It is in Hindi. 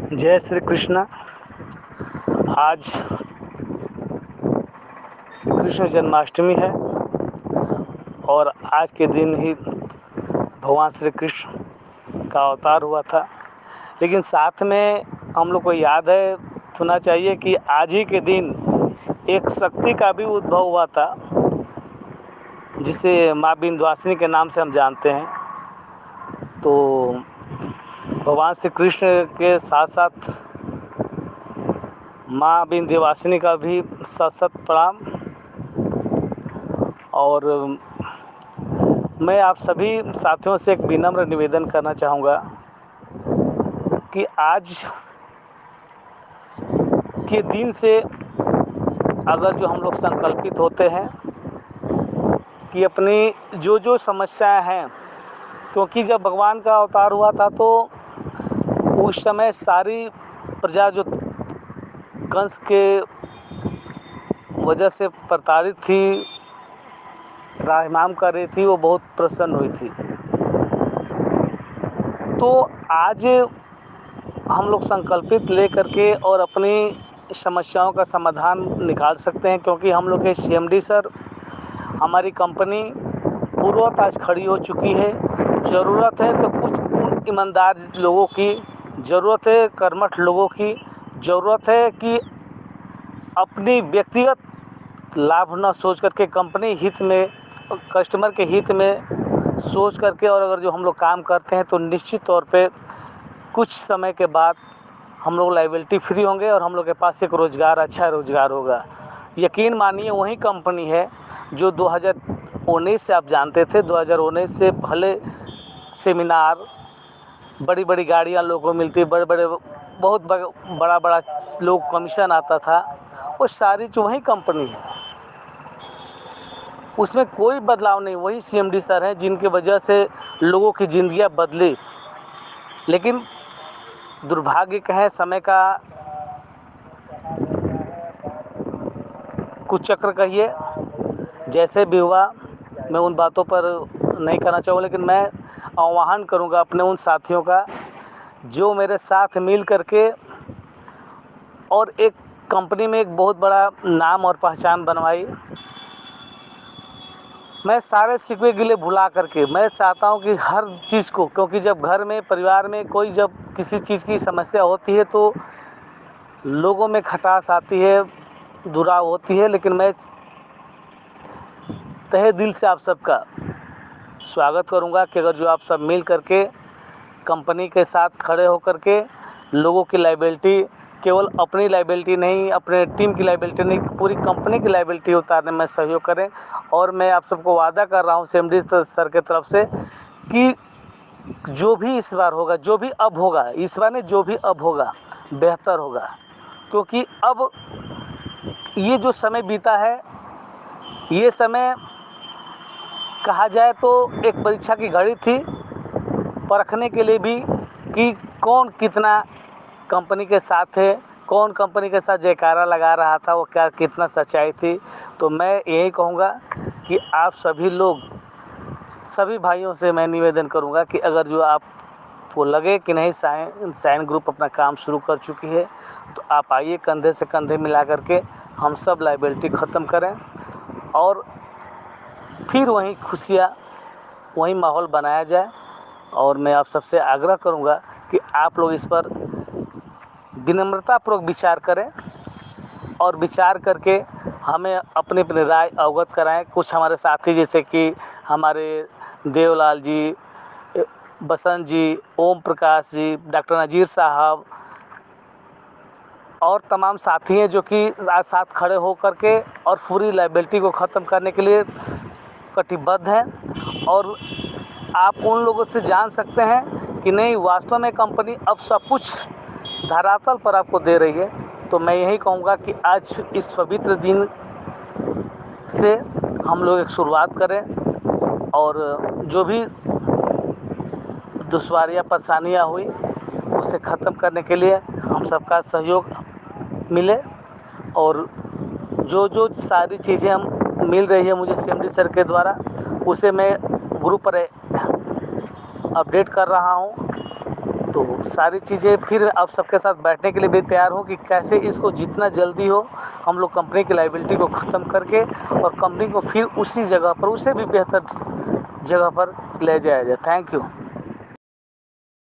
जय श्री कृष्ण। आज कृष्ण जन्माष्टमी है और आज के दिन ही भगवान श्री कृष्ण का अवतार हुआ था। लेकिन साथ में हम लोग को याद है होना चाहिए कि आज ही के दिन एक शक्ति का भी उद्भव हुआ था, जिसे माँ विंध्यवासिनी के नाम से हम जानते हैं। तो भगवान श्री कृष्ण के साथ साथ माँ विंध्यवासिनी का भी सत सत प्रणाम। और मैं आप सभी साथियों से एक विनम्र निवेदन करना चाहूँगा कि आज के दिन से अगर जो हम लोग संकल्पित होते हैं कि अपनी जो जो समस्याएं हैं, क्योंकि जब भगवान का अवतार हुआ था तो उस समय सारी प्रजा जो कंस के वजह से प्रताड़ित थी, त्राहिमाम कर रही थी, वो बहुत प्रसन्न हुई थी। तो आज हम लोग संकल्पित ले करके और अपनी समस्याओं का समाधान निकाल सकते हैं, क्योंकि हम लोग के सीएमडी सर, हमारी कंपनी पूर्ववत आज खड़ी हो चुकी है। ज़रूरत है तो कुछ ईमानदार लोगों की ज़रूरत है, कर्मठ लोगों की ज़रूरत है कि अपनी व्यक्तिगत लाभ न सोच करके कंपनी हित में, कस्टमर के हित में सोच करके, और अगर जो हम लोग काम करते हैं तो निश्चित तौर पे कुछ समय के बाद हम लोग लायबिलिटी फ्री होंगे और हम लोग के पास एक रोज़गार, अच्छा रोज़गार होगा। यकीन मानिए वही कंपनी है जो 2019 से आप जानते थे। 2019 से भले सेमिनार, बड़ी बड़ी गाड़ियाँ लोगों को मिलती, बड़े बड़े बहुत बड़ा बड़ा लोग कमीशन आता था, वो सारी जो वही कंपनी है, उसमें कोई बदलाव नहीं। वही सीएमडी सर हैं जिनके वजह से लोगों की ज़िंदगियाँ बदली। लेकिन दुर्भाग्य कहें, समय का कुचक्र कहिए, जैसे भी हुआ, मैं उन बातों पर नहीं करना चाहूँगा। लेकिन मैं आह्वान करूँगा अपने उन साथियों का जो मेरे साथ मिल करके और एक कंपनी में एक बहुत बड़ा नाम और पहचान बनवाई। मैं सारे सिकवे गिले भुला करके मैं चाहता हूँ कि हर चीज़ को, क्योंकि जब घर में, परिवार में कोई जब किसी चीज़ की समस्या होती है तो लोगों में खटास आती है, दुराव होती है। लेकिन मैं तहे दिल से आप सबका स्वागत करूंगा कि अगर जो आप सब मिल करके कंपनी के साथ खड़े होकर के लोगों की लायबिलिटी, केवल अपनी लायबिलिटी नहीं, अपने टीम की लायबिलिटी नहीं, पूरी कंपनी की लायबिलिटी उतारने में सहयोग करें। और मैं आप सबको वादा कर रहा हूं सीएमडी सर के तरफ से कि जो भी इस बार होगा, जो भी अब होगा, इस बार नहीं, जो भी अब होगा बेहतर होगा। क्योंकि अब ये जो समय बीता है, ये समय कहा जाए तो एक परीक्षा की घड़ी थी, परखने के लिए भी कि कौन कितना कंपनी के साथ है, कौन कंपनी के साथ जयकारा लगा रहा था, वो क्या कितना सच्चाई थी। तो मैं यही कहूँगा कि आप सभी लोग, सभी भाइयों से मैं निवेदन करूँगा कि अगर जो आपको लगे कि नहीं, साइन ग्रुप अपना काम शुरू कर चुकी है, तो आप आइए, कंधे से कंधे मिला करके हम सब लायबिलिटी ख़त्म करें और फिर वहीं खुशियाँ, वहीं माहौल बनाया जाए। और मैं आप सबसे आग्रह करूंगा कि आप लोग इस पर विनम्रतापूर्वक विचार करें और विचार करके हमें अपनी अपनी राय अवगत कराएं। कुछ हमारे साथी, जैसे कि हमारे देवलाल जी, बसंत जी, ओम प्रकाश जी, डॉक्टर नज़ीर साहब और तमाम साथी हैं जो कि आज साथ खड़े हो करके और पूरी लायबिलिटी को ख़त्म करने के लिए कटिबद्ध हैं। और आप उन लोगों से जान सकते हैं कि नहीं, वास्तव में कंपनी अब सब कुछ धरातल पर आपको दे रही है। तो मैं यही कहूँगा कि आज इस पवित्र दिन से हम लोग एक शुरुआत करें और जो भी दुश्वारियाँ, परेशानियाँ हुई, उसे ख़त्म करने के लिए हम सबका सहयोग मिले। और जो जो सारी चीज़ें हम मिल रही है मुझे सीएमडी सर के द्वारा, उसे मैं ग्रुप पर अपडेट कर रहा हूँ तो सारी चीज़ें फिर आप सबके साथ बैठने के लिए भी तैयार हो कि कैसे इसको जितना जल्दी हो हम लोग कंपनी की लायबिलिटी को ख़त्म करके और कंपनी को फिर उसी जगह पर, उससे भी बेहतर जगह पर ले जाया जाए। Thank you.